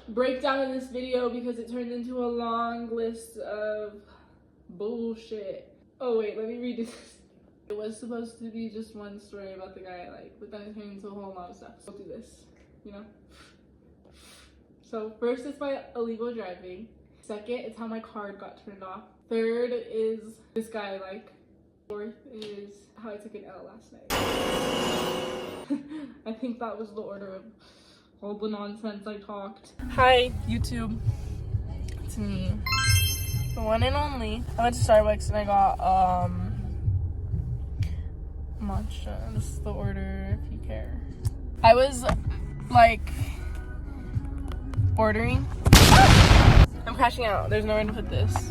breakdown in this video because it turned into a long list of bullshit. Oh wait, let me read this. It was supposed to be just one story about the guy I like, but then it turned into a whole lot of stuff. So I'll do this, you know? So first it's my illegal driving. Second, it's how my card got turned off. Third is this guy I like. Fourth is how I took an L last night. I think that was the order of all the nonsense I talked. Hi, YouTube. It's me. The one and only. I went to Starbucks and I got matcha. This is the order if you care. I was like ordering. I'm crashing out. There's nowhere to put this.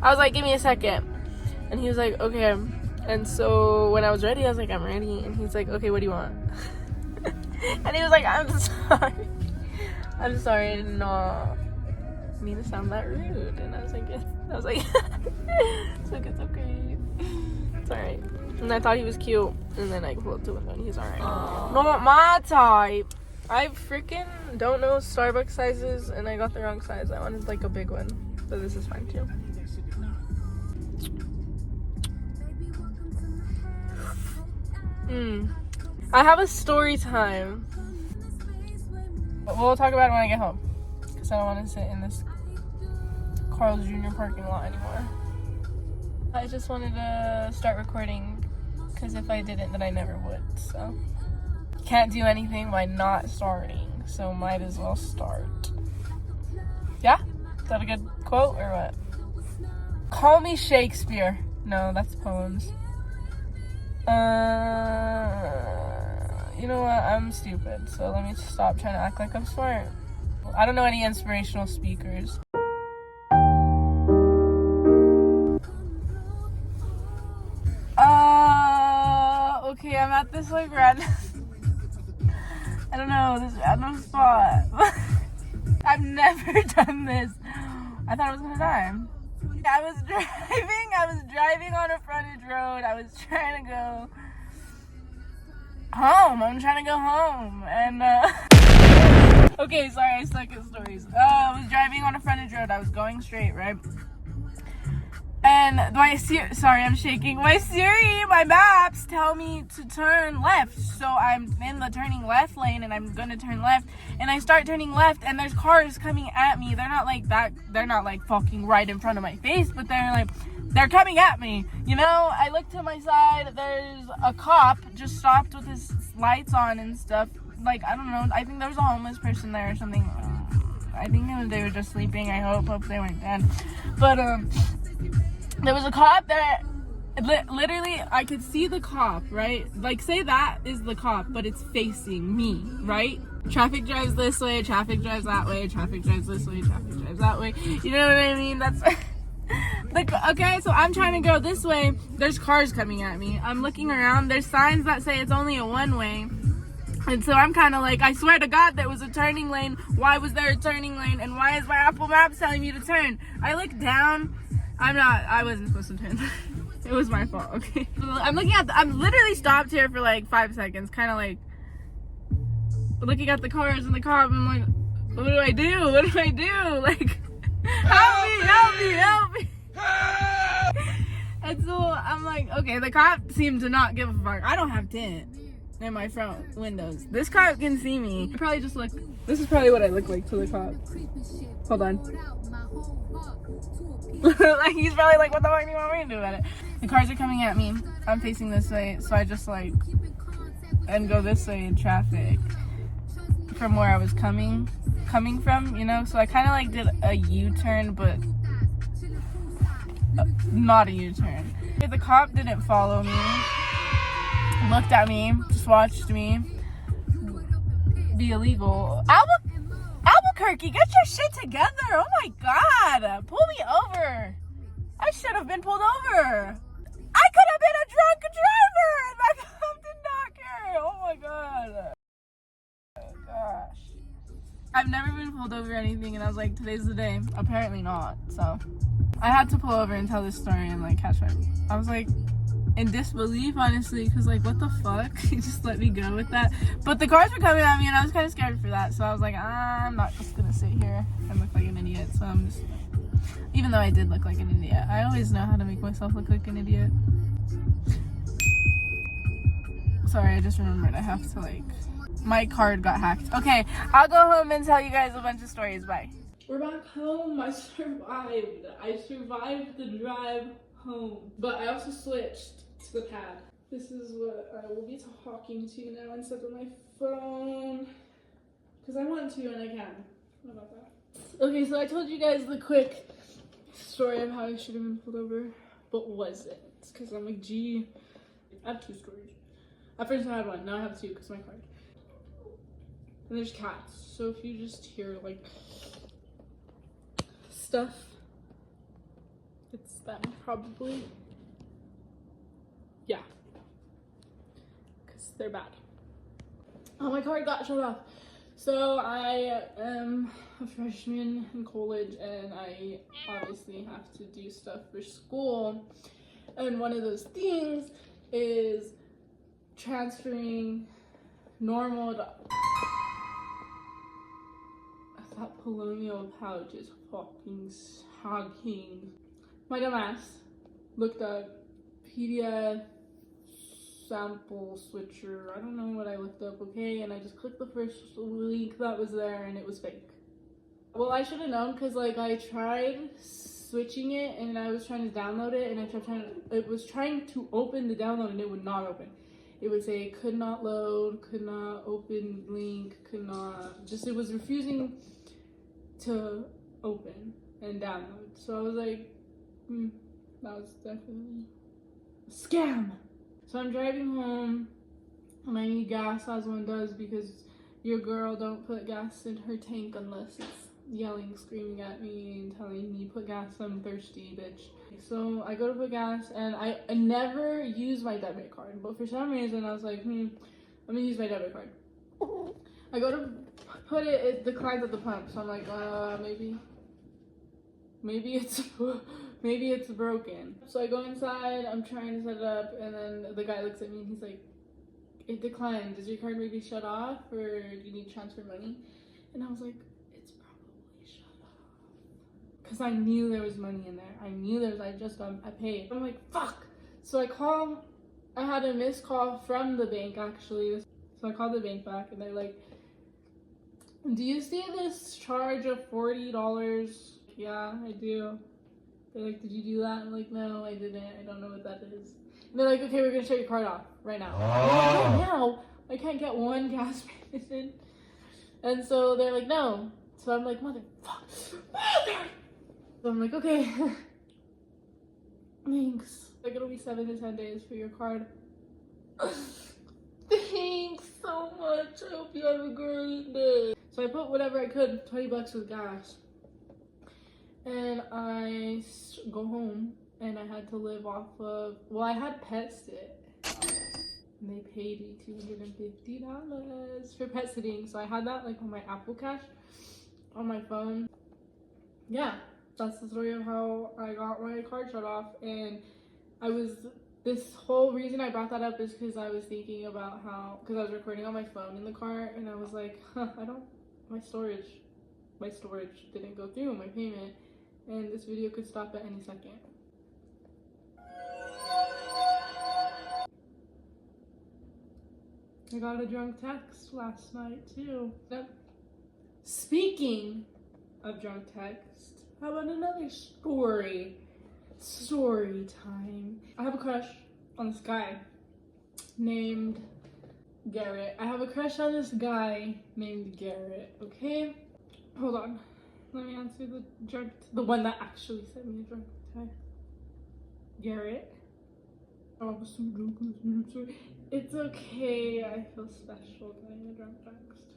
I was like, give me a second. And he was like, okay. And so when I was ready, I was like, I'm ready. And he's like, okay, what do you want? And he was like, I'm sorry. I'm sorry, I did not mean to sound that rude. And I was like, it's like, it's okay. It's alright. And I thought he was cute. And then I pulled up to the window and he's alright. Not my type. I freaking don't know Starbucks sizes and I got the wrong size. I wanted like a big one. So this is fine too. I have a story time. But we'll talk about it when I get home. Because I don't want to sit in this Carl's Jr. parking lot anymore. I just wanted to start recording. Because if I didn't, then I never would. So, can't do anything by not starting. So, might as well start. Yeah? Is that a good quote or what? Call me Shakespeare. No, that's poems. You know what? I'm stupid, so let me stop trying to act like I'm smart. I don't know any inspirational speakers. Okay, I'm at this like random I don't know, this random spot. I've never done this. I thought I was gonna die. I was driving on a frontage road. I was trying to go home. I'm trying to go home. And, okay, sorry, I suck at stories. I was driving on a frontage road. I was going straight, right? And sorry, I'm shaking. My maps tell me to turn left. So I'm in the turning left lane and I'm gonna turn left. And I start turning left and there's cars coming at me. They're not like that. They're not like fucking right in front of my face, but they're coming at me. You know, I look to my side. There's a cop just stopped with his lights on and stuff. Like, I don't know. I think there was a homeless person there or something. I think they were just sleeping. I hope they weren't dead. But, there was a cop there. Literally, I could see the cop, right? Like, say that is the cop, but it's facing me, right? Traffic drives this way, traffic drives that way, traffic drives this way, traffic drives that way. You know what I mean? That's like, okay, so I'm trying to go this way. There's cars coming at me. I'm looking around. There's signs that say it's only a one-way. And so I'm kind of like, I swear to God, there was a turning lane. Why was there a turning lane? And why is my Apple Maps telling me to turn? I look down. I wasn't supposed to turn. It was my fault, okay? I'm literally stopped here for like 5 seconds, kind of like looking at the cars and the cop. I'm like, what do I do? What do I do? Like, help me. And so I'm like, okay, the cop seemed to not give a fuck. I don't have tint in my front windows. This cop can see me. This is probably what I look like to the cop. Hold on. Like, he's probably like, what the fuck do you want me to do about it? The cars are coming at me. I'm facing this way, so I just like and go this way in traffic from where I was coming from, you know? So I kind of like did a U-turn, but not a U-turn. The cop didn't follow me, looked at me, just watched me be illegal. Albuquerque, get your shit together. Oh my God, pull me over. I should have been pulled over. I could have been a drunk driver and my cop did not care. Oh my God. Oh gosh. I've never been pulled over or anything, and I was like, today's the day. Apparently not. So I had to pull over and tell this story and like catch my. I was like, in disbelief, honestly, because like, what the fuck? He just let me go with that. But the cars were coming at me and I was kind of scared for that, so I was like, I'm not just gonna sit here and look like an idiot. So I'm just, even though I did look like an idiot, I always know how to make myself look like an idiot. Sorry, I just remembered I have to like, my card got hacked. Okay, I'll go home and tell you guys a bunch of stories. Bye. We're back home. I survived. I survived the drive home. But I also switched to the pad. This is what I will be talking to now instead of my phone. Because I want to and I can. How about that? Okay, so I told you guys the quick story of how I should have been pulled over. But was it? Because I'm like, gee, I have 2 stories. At first I had 1, now I have 2 because my card. And there's cats. So if you just hear like stuff, it's them probably. Yeah, because they're bad. Oh, my card got shut off. So I am a freshman in college and I obviously have to do stuff for school, and one of those things is transferring normal to that colonial pouch is fucking shocking. My dumbass looked up PDF sample switcher. I don't know what I looked up, okay? And I just clicked the first link that was there and it was fake. Well, I should have known because like I tried switching it and I was trying to download it and it was trying to open the download and it would not open. It would say could not load, could not open link, could not, just it was refusing to open and download. So I was like, that was definitely a scam. So I'm driving home and I need gas, as one does, because your girl don't put gas in her tank unless it's yelling, screaming at me and telling me put gas, I'm thirsty, bitch. So I go to put gas and I never use my debit card, but for some reason I was like, I'm gonna use my debit card. I go to put it, it declines at the pump, so I'm like, maybe it's broken. So I go inside, I'm trying to set it up, and then the guy looks at me and he's like, it declined. Is your card maybe shut off, or do you need to transfer money? And I was like, it's probably shut off. Because I knew there was money in there. I paid. I'm like, fuck. So I had a missed call from the bank actually. So I called the bank back and they're like, do you see this charge of $40? Yeah, I do. They're like, did you do that? I'm like, no, I didn't. I don't know what that is. And they're like, okay, we're gonna shut your card off right now. Right now, I can't get 1 gas payment in. And so they're like, no. So I'm like, motherfucker. So I'm like, okay. Thanks. Like, it'll be 7 to 10 days for your card. Thanks so much. I hope you have a great day. So I put whatever I could, 20 bucks with gas. And I go home and I had to live off of, well, I had pet sit. And they paid me $250 for pet sitting. So I had that like on my Apple Cash on my phone. Yeah, that's the story of how I got my card shut off. And this whole reason I brought that up is because I was thinking about how, because I was recording on my phone in the car and I was like, my storage didn't go through, my payment, and this video could stop at any second. I got a drunk text last night too. Speaking of drunk text, how about another story? Story time. I have a crush on this guy named Garrett. Okay? Hold on. Let me answer the one that actually sent me a drunk text. Garrett. Oh, I'm so drunk. I'm sorry. It's okay. I feel special getting a drunk text.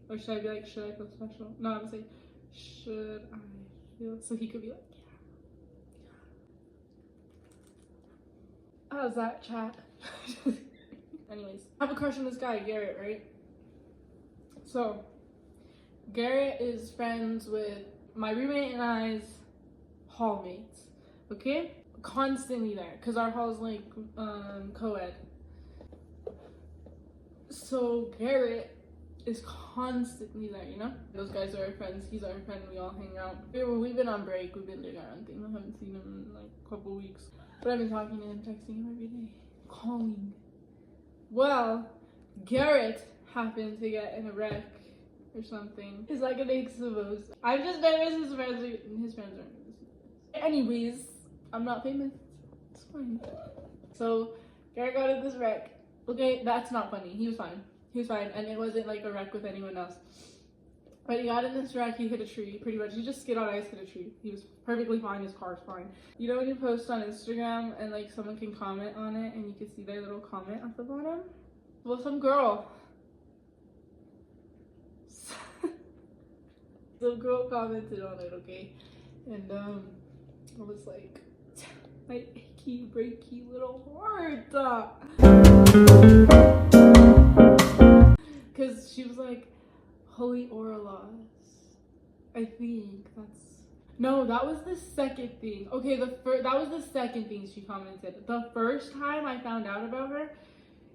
Or should I be like, should I feel special? No, I'm gonna say, should I feel? So he could be like, yeah. How's that, chat? Anyways, I have a crush on this guy, Garrett, right? So, Garrett is friends with my roommate and I's hallmates, okay? constantly there because our hall's like co-ed. So Garrett is constantly there, you know? Those guys are our friends, he's our friend, we all hang out. We've been on break, we've been doing our own thing. I haven't seen him in like a couple weeks. But I've been talking to him, texting him every day, calling. Well, Garrett happened to get in a wreck or something. It's like an expose. I'm just nervous his friends aren't nervous. Anyways, I'm not famous. It's fine. So Garrett got in this wreck. Okay, that's not funny. He was fine. He was fine, and it wasn't like a wreck with anyone else. But he got in this wreck, he hit a tree, pretty much. He just skid on ice, hit a tree. He was perfectly fine, his car's fine. You know when you post on Instagram and like someone can comment on it and you can see their little comment at the bottom? Well, some girl. Some girl commented on it, okay? And I was like, my achy, breaky little heart. Because she was like, holy Orlos. I think that's... No, that was the second thing. Okay, that was the second thing she commented. The first time I found out about her,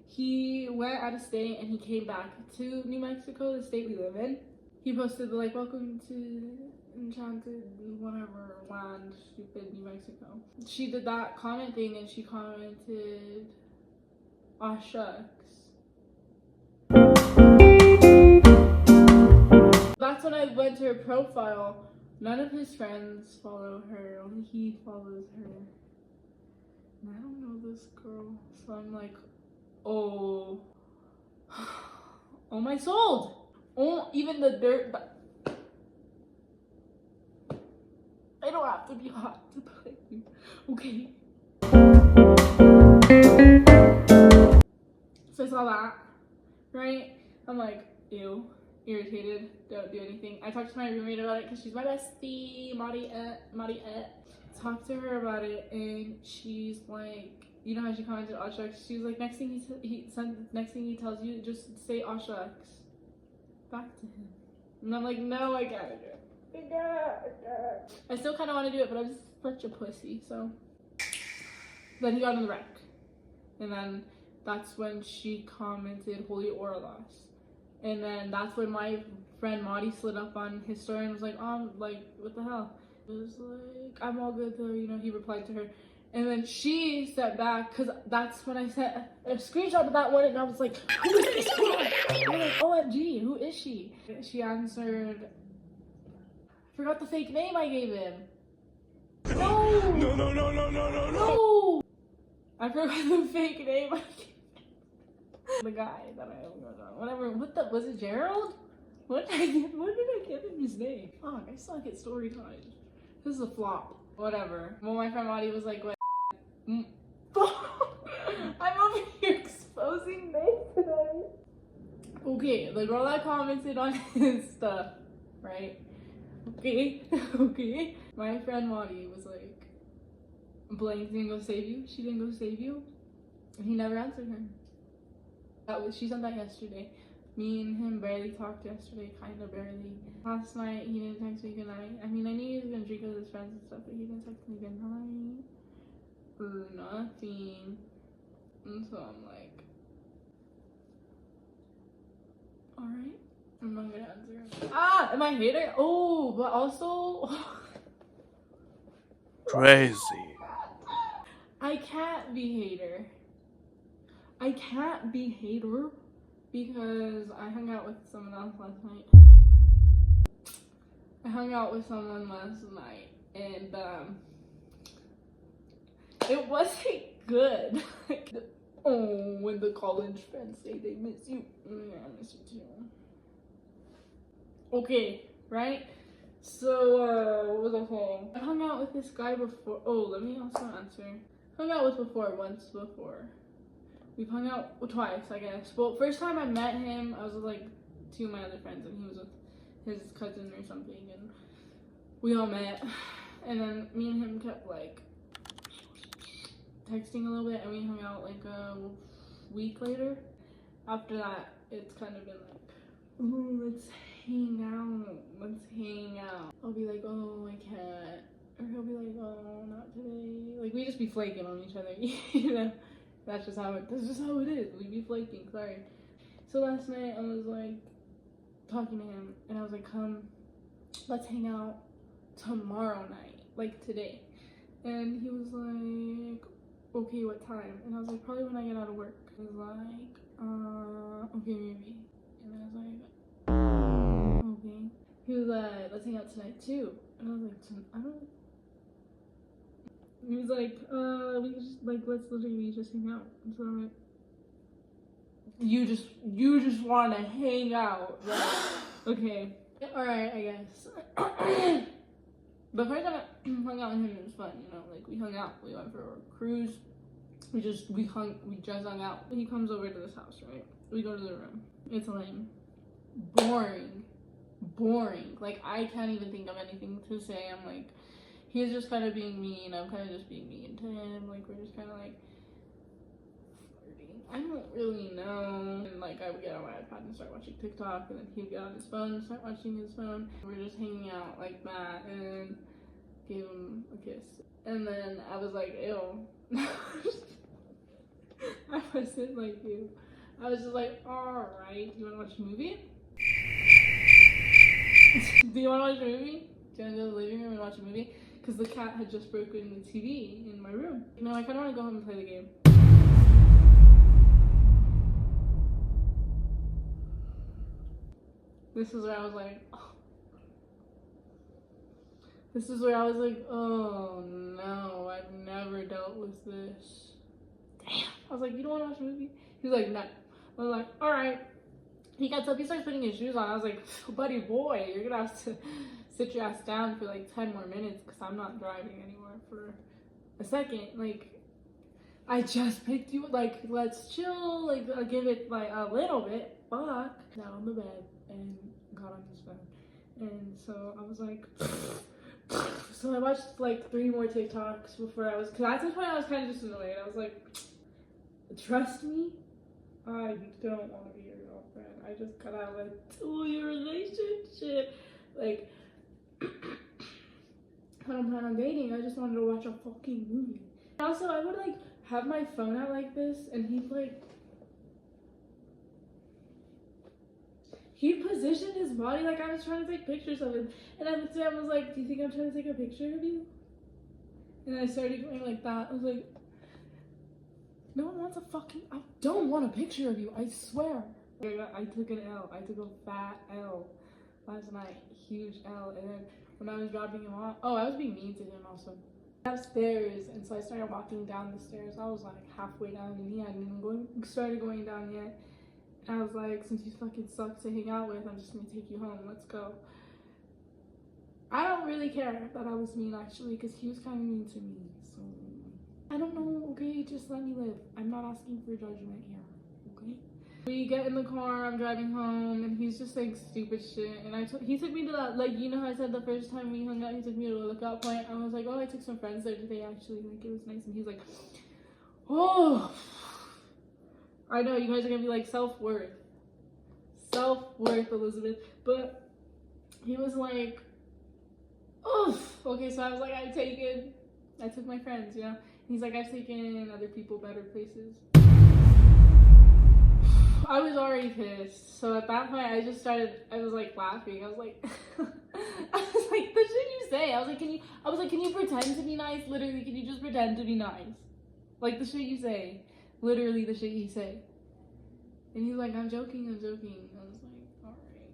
he went out of state and he came back to New Mexico, the state we live in. He posted like, welcome to enchanted whatever land, stupid New Mexico. She did that comment thing and she commented, aw shucks. That's when I went to her profile. None of his friends follow her, only he follows her. And I don't know this girl, so I'm like, oh, oh my soul. Oh, even the dirt. I don't have to be hot to play you, okay? So I saw that, right? I'm like, ew, irritated, don't do anything. I talked to my roommate about it because she's my bestie, Mariette. Talked to her about it and she's like, you know how she commented aw shucks? She was like, next thing he tells you, just say aw shucks back to him. And I'm like, no, I gotta do it. I still kind of want to do it, but I'm such a pussy, so. Then he got in the wreck. And then that's when she commented, holy Orlos. And then that's when my friend Madi slid up on his story and was like, like, what the hell? It was like, I'm all good though, you know, he replied to her. And then she sent back, because that's when I sent a screenshot of that one, and I was like, who is this girl? I'm like, OMG, who is she? She answered, I forgot the fake name I gave him. No! No! I forgot the fake name I gave him. The guy that whatever, was it Gerald? What did I give him his name? Oh, I suck at story times. This is a flop. Whatever. Well, my friend Madi was like, what? I'm over here exposing names today. Okay, the girl that commented on his stuff, right? Okay, okay. My friend Madi was like, Blank didn't go save you. She didn't go save you. And he never answered her. She sent that yesterday. Me and him barely talked yesterday, kind of barely. Last night, he didn't text me goodnight. I mean, I knew he was gonna drink with his friends and stuff, but he didn't text me goodnight. Or nothing. And so I'm like, alright. I'm not gonna answer him. Ah! Am I a hater? Oh, but also... Crazy. I can't be hater. I can't be hater because I hung out with someone else last night. And it wasn't good. Like, oh, when the college friends say they miss you. Yeah, I miss you too. Okay, right? So, what was I saying? I hung out with this guy before. Oh, let me also answer. Hung out with once before. We've hung out twice, I guess. Well, first time I met him, I was with like two of my other friends, and he was with his cousin or something, and we all met. And then me and him kept like texting a little bit, and we hung out like a week later. After that, it's kind of been like, ooh, let's hang out. I'll be like, oh, I can't. Or he'll be like, oh, not today. Like, we just be flaking on each other, you know? That's just how it is. We be flaking, sorry. So last night I was like talking to him and I was like, come, let's hang out tomorrow night, like today. And he was like, okay, what time? And I was like, probably when I get out of work. He was like, okay, maybe. And I was like, okay. He was like, let's hang out tonight too. And I was like, I don't. He was like, we just like let's literally just hang out. And so I'm like, you just want to hang out, right? Okay, all right, I guess. The first time I hung out with him, it was fun, you know. Like we hung out, we went for a cruise. We just hung out. He comes over to this house, right? We go to the room. It's lame, boring. Like I can't even think of anything to say. I'm like, he's just kind of being mean. I'm kind of just being mean to him. Like we're just kind of like flirting. I don't really know. And like I would get on my iPad and start watching TikTok, and then he'd get on his phone and start watching his phone. We're just hanging out like that, and gave him a kiss. And then I was like, ew. I wasn't like you. I was just like, all right, you want to watch a movie? Do you want to watch a movie? Do you want to go to the living room and watch a movie? Because the cat had just broken the TV in my room. You know, I kind of want to go home and play the game. This is where I was like, oh. This is where I was like, oh no, I've never dealt with this. Damn. I was like, you don't want to watch a movie? He was like, no. I was like, all right. He gets up, he starts putting his shoes on. I was like, buddy boy, you're gonna have to sit your ass down for like 10 more minutes because I'm not driving anymore for a second. Like, I just picked you, like, let's chill, like, I'll give it like a little bit. Fuck. Down on the bed and got on his phone. And so I was like, so I watched like 3 more TikToks before I was, because at this point I was kind of just annoyed. I was like, trust me, I don't want to be your girlfriend. I just got out of a 2-year relationship. Like, I don't plan on dating. I just wanted to watch a fucking movie. Also, I would like have my phone out like this, and he'd positioned his body like I was trying to take pictures of him. And at the time, I was like, do you think I'm trying to take a picture of you? And I started going like that. I was like, no one wants a fucking, I don't want a picture of you, I swear. I took an L. I took a fat L last night. Huge L. And then when I was dropping him off, oh, I was being mean to him also. Upstairs, and so I started walking down the stairs. I was like halfway down, and he hadn't even started going down yet. And I was like, since you fucking suck to hang out with, I'm just gonna take you home. Let's go. I don't really care that I was mean actually, because he was kind of mean to me. So I don't know. Okay, just let me live. I'm not asking for judgment here. Okay. We get in the car, I'm driving home, and he's just saying stupid shit. And he took me to that, like, you know how I said the first time we hung out, he took me to a lookout point. I was like, oh, I took some friends there today, actually. Like, it was nice. And he's like, oh, I know, you guys are gonna be like, self-worth, Elizabeth. But he was like, oh, okay, so I was like, I took my friends, you know? He's like, I've taken other people better places. I was already pissed. So at that point, I was like laughing. I was like, the shit you say. I was like, can you pretend to be nice? Literally, can you just pretend to be nice? Like the shit you say. Literally the shit you say. And he's like, I'm joking. I was like, all right.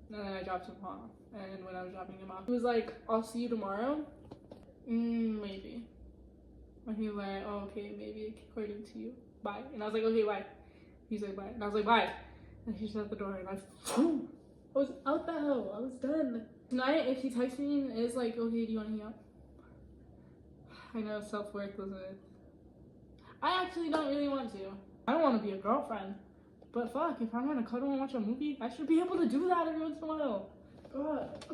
And then I dropped him off. And when I was dropping him off, he was like, I'll see you tomorrow. Maybe. And he was like, oh, okay, maybe according to you. Bye. And I was like, okay, bye. He's like, bye. And I was like, bye. And he shut the door, and I was out the hell. I was done. Tonight, if he texts me and is like, okay, do you want to hang out? I know self-worth doesn't it? I actually don't really want to. I don't want to be a girlfriend. But fuck, if I want to cuddle and watch a movie, I should be able to do that every once in a while. God.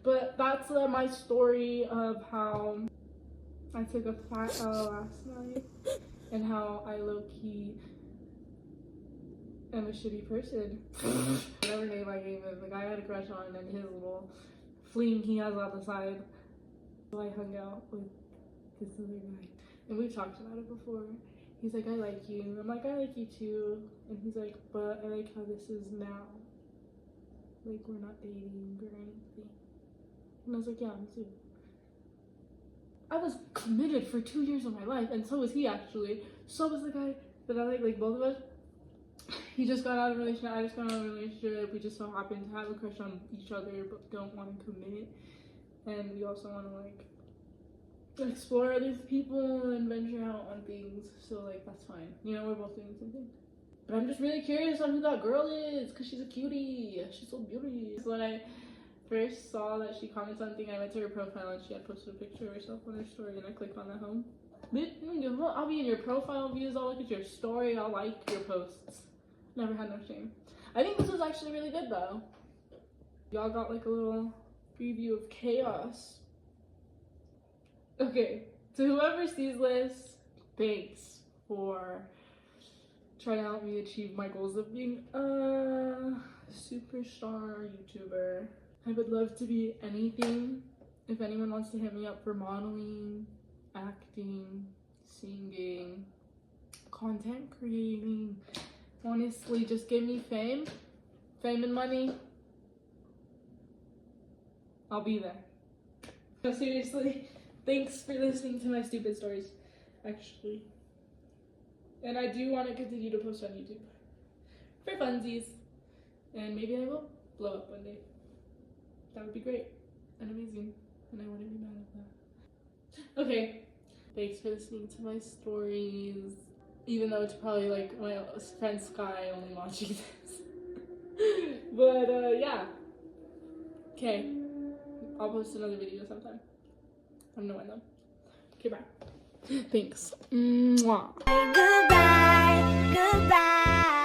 But that's my story of how I took a fat L last night and how I low-key am a shitty person. Whatever name I gave him, the guy I had a crush on, and his little fling he has on the side. So I hung out with this other guy, and we've talked about it before. He's like, I like you. I'm like, I like you too. And he's like, but I like how this is now. Like, we're not dating or anything. And I was like, yeah, me too. I was committed for 2 years of my life, and so was he actually. So was the guy that I like both of us. He just got out of a relationship, I just got out of a relationship. We just so happen to have a crush on each other, but don't want to commit. And we also want to like explore other people and venture out on things. So like, that's fine. You know, we're both doing something. But I'm just really curious on who that girl is, because she's a cutie. She's so beauty. So when I first saw that she commented something, I went to her profile and she had posted a picture of herself on her story, and I clicked on that home. I'll be in your profile views, I'll look at your story, I'll like your posts. Never had no shame. I think this was actually really good though. Y'all got like a little preview of chaos. Okay, to whoever sees this, thanks for trying to help me achieve my goals of being a superstar YouTuber. I would love to be anything. If anyone wants to hit me up for modeling, acting, singing, content creating, honestly, just give me fame and money. I'll be there. No, seriously, thanks for listening to my stupid stories, actually. And I do want to continue to post on YouTube for funsies, and maybe I will blow up one day. That would be great and amazing, and I wouldn't be mad at that. Okay, thanks for listening to my stories, even though it's probably like my friend Sky only watching this. But yeah, okay, I'll post another video sometime. I don't know when though. Okay, bye. Thanks. Mwah. Goodbye, goodbye.